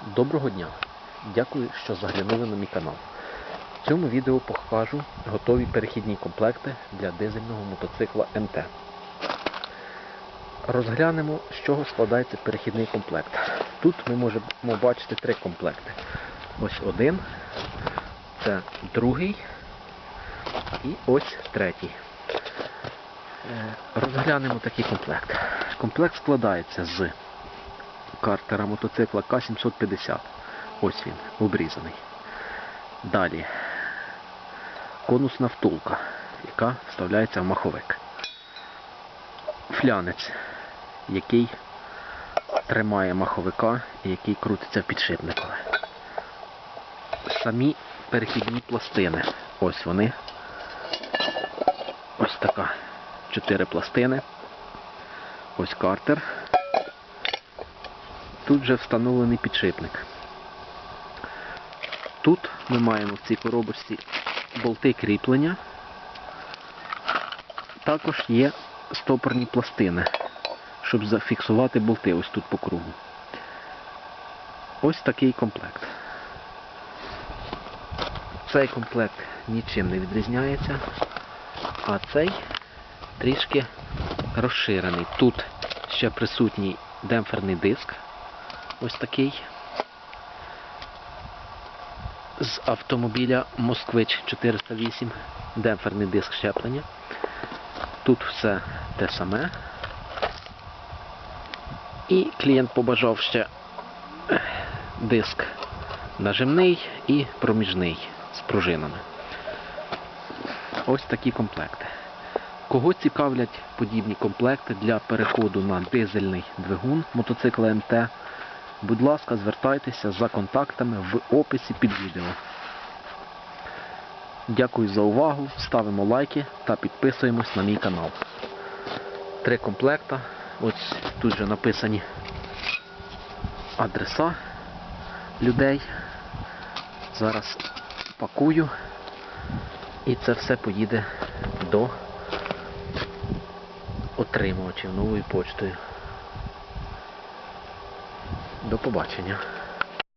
Доброго дня! Дякую, що заглянули на мій канал. В цьому відео покажу готові перехідні комплекти для дизельного мотоцикла МТ. Розглянемо, з чого складається перехідний комплект. Тут ми можемо бачити три комплекти. Ось один, це другий і ось третій. Розглянемо такий комплект. Комплект складається з картера мотоцикла К750. Ось він, обрізаний. Далі конусна втулка, яка вставляється в маховик. Флянець, який тримає маховика і який крутиться в підшипнику. Самі перехідні пластини. Ось вони. Ось така. 4 пластини. Ось картер. Тут вже встановлений підшипник. Тут ми маємо в цій коробочці болти кріплення. Також є стопорні пластини, щоб зафіксувати болти ось тут по кругу. Ось такий комплект. Цей комплект нічим не відрізняється, а цей трішки розширений. Тут ще присутній демпферний диск. Ось такий. З автомобіля Москвич 408, демпферний диск щеплення. Тут все те саме. І клієнт побажав ще диск нажимний і проміжний з пружинами. Ось такі комплекти. Кого цікавлять подібні комплекти для переходу на дизельний двигун мотоцикла МТ, будь ласка, звертайтеся за контактами в описі під відео. Дякую за увагу, ставимо лайки та підписуємось на мій канал. 3 комплекта. Ось тут же написані адреса людей. Зараз пакую і це все поїде до отримувачів новою поштою. До побачення.